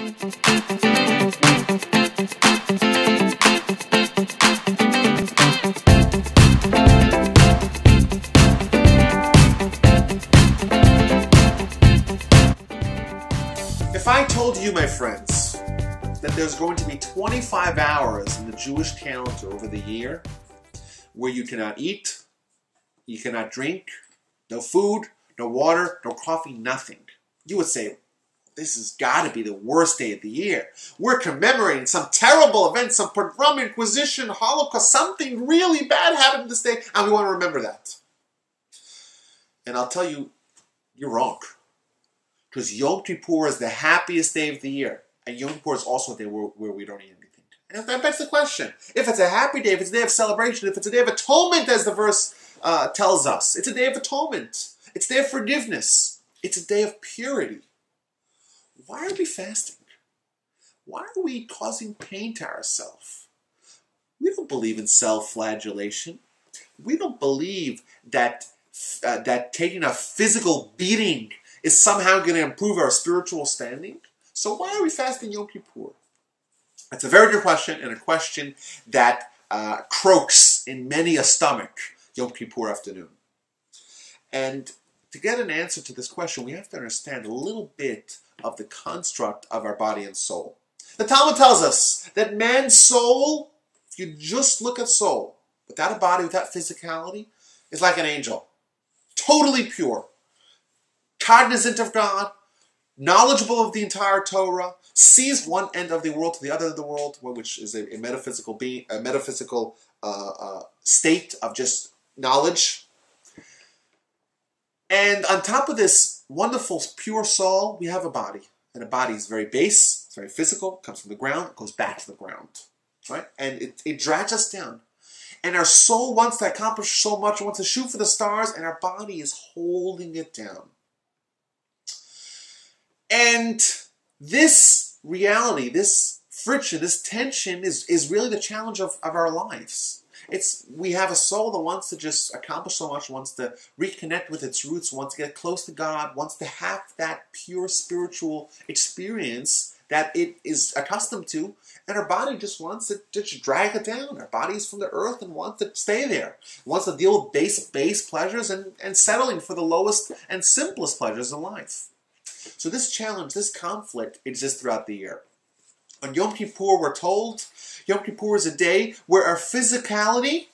If I told you, my friends, that there's going to be 25 hours in the Jewish calendar over the year where you cannot eat, you cannot drink, no food, no water, no coffee, nothing, you would say, this has got to be the worst day of the year. We're commemorating some terrible event, some pogrom, Inquisition, Holocaust, something really bad happened this day, and we want to remember that. And I'll tell you, you're wrong. Because Yom Kippur is the happiest day of the year. And Yom Kippur is also a day where we don't eat anything. And that begs the question. If it's a happy day, if it's a day of celebration, if it's a day of atonement, as the verse tells us, it's a day of atonement. It's a day of forgiveness. It's a day of purity. Why are we fasting? Why are we causing pain to ourselves? We don't believe in self-flagellation. We don't believe that taking a physical beating is somehow going to improve our spiritual standing. So why are we fasting Yom Kippur? That's a very good question, and a question that croaks in many a stomach Yom Kippur afternoon. And to get an answer to this question, we have to understand a little bit of the construct of our body and soul. The Talmud tells us that man's soul, if you just look at soul, without a body, without physicality, is like an angel. Totally pure. Cognizant of God, knowledgeable of the entire Torah, sees one end of the world to the other end of the world, which is a metaphysical being, a metaphysical state of just knowledge. And on top of this wonderful, pure soul, we have a body. And a body is very base, it's very physical, comes from the ground, it goes back to the ground. Right? And it drags us down. And our soul wants to accomplish so much, wants to shoot for the stars, and our body is holding it down. And this reality, this friction, this tension is really the challenge of our lives. We have a soul that wants to just accomplish so much, wants to reconnect with its roots, wants to get close to God, wants to have that pure spiritual experience that it is accustomed to, and our body just wants to just drag it down. Our body is from the earth and wants to stay there. It wants to deal with base pleasures and settling for the lowest and simplest pleasures in life. So this challenge, this conflict exists throughout the year. On Yom Kippur, we're told, Yom Kippur is a day where our physicality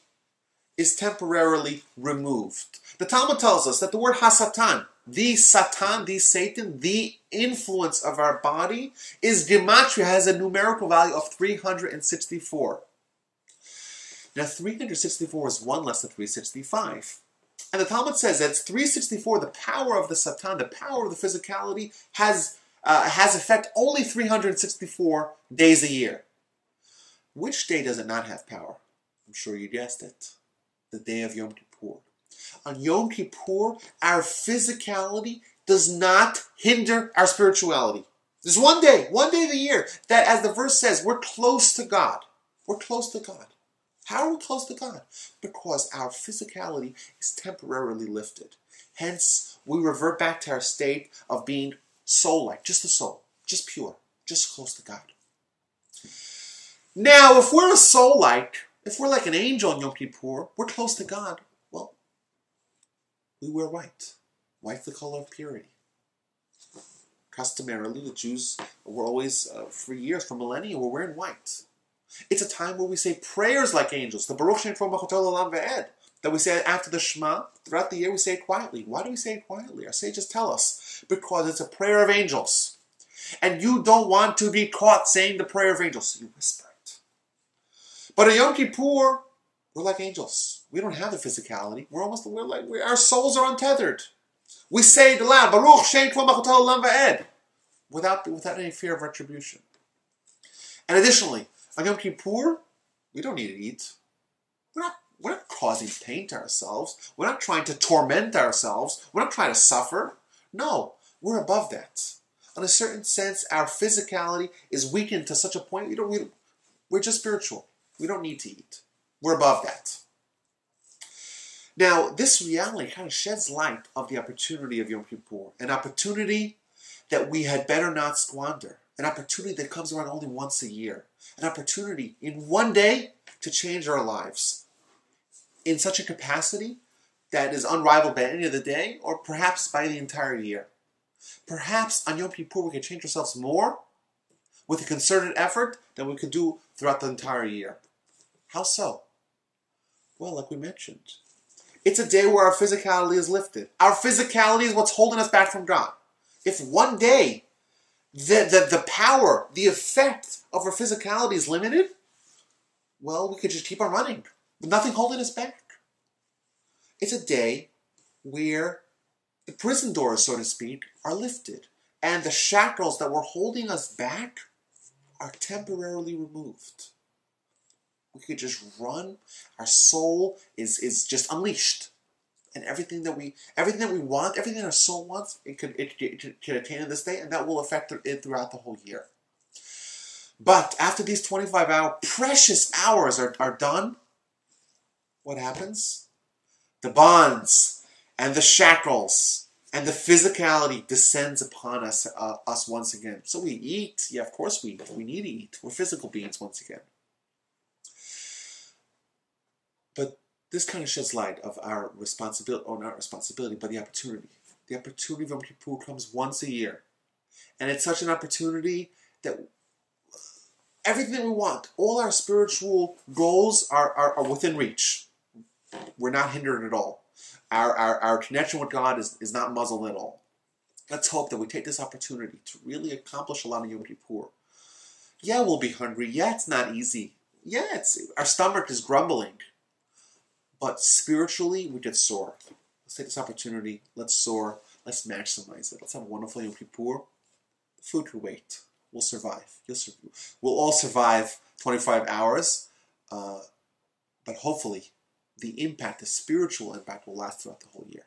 is temporarily removed. The Talmud tells us that the word Hasatan, the Satan, the Satan, the influence of our body, is gematria, has a numerical value of 364. Now 364 is 1 less than 365. And the Talmud says that 364, the power of the Satan, the power of the physicality, has effect only 364 days a year. Which day does it not have power? I'm sure you guessed it. The day of Yom Kippur. On Yom Kippur, our physicality does not hinder our spirituality. There's one day of the year, that, as the verse says, we're close to God. We're close to God. How are we close to God? Because our physicality is temporarily lifted. Hence, we revert back to our state of being soul-like, just the soul, just pure, just close to God. Now, if we're a soul-like, if we're like an angel in Yom Kippur, we're close to God, well, we wear white. White's the color of purity. Customarily, the Jews were always, for years, for millennia, were wearing white. It's a time where we say prayers like angels, the Baruch Shem Kol Malchuto L'Olam V'Ed, that we say after the Shema. Throughout the year, we say it quietly. Why do we say it quietly? Our sages tell us, because it's a prayer of angels. And you don't want to be caught saying the prayer of angels, so you whisper it. But at Yom Kippur, we're like angels. We don't have the physicality. Our souls are untethered. We say it aloud, Baruch Shem Kol Malchuto L'Olam V'Ed, without any fear of retribution. And additionally, on Yom Kippur, we don't need to eat. We're not causing pain to ourselves. We're not trying to torment ourselves. We're not trying to suffer. No, we're above that. In a certain sense, our physicality is weakened to such a point we're just spiritual. We don't need to eat. We're above that. Now, this reality kind of sheds light of the opportunity of Yom Kippur, an opportunity that we had better not squander. an opportunity that comes around only once a year. An opportunity in one day to change our lives in such a capacity that is unrivaled by any other day, or perhaps by the entire year. Perhaps on Yom Kippur we can change ourselves more with a concerted effort than we could do throughout the entire year. How so? Well, like we mentioned, it's a day where our physicality is lifted. Our physicality is what's holding us back from God. If one day the power, the effect of our physicality is limited, well, we could just keep on running with nothing holding us back. It's a day where the prison doors, so to speak, are lifted, and the shackles that were holding us back are temporarily removed. We could just run. Our soul is just unleashed, and everything that we want, everything our soul wants, it could attain in this day, and that will affect it throughout the whole year. But after these 25 precious hours are done, what happens? The bonds and the shackles and the physicality descends upon us once again. So we eat. Yeah, of course we eat. We need to eat. We're physical beings once again. But this kind of sheds light of our responsibility, or not responsibility, but the opportunity. The opportunity of Yom Kippur comes once a year. And it's such an opportunity that everything we want, all our spiritual goals are within reach. We're not hindered at all. Our connection with God is not muzzled at all. Let's hope that we take this opportunity to really accomplish a lot of Yom Kippur. Yeah, we'll be hungry. Yeah, it's not easy. Yeah, our stomach is grumbling. But spiritually, we could soar. Let's take this opportunity. Let's soar. Let's maximize it. Let's have a wonderful Yom Kippur. The food could wait. We'll survive. We'll all survive 25 hours. But hopefully, the spiritual impact will last throughout the whole year.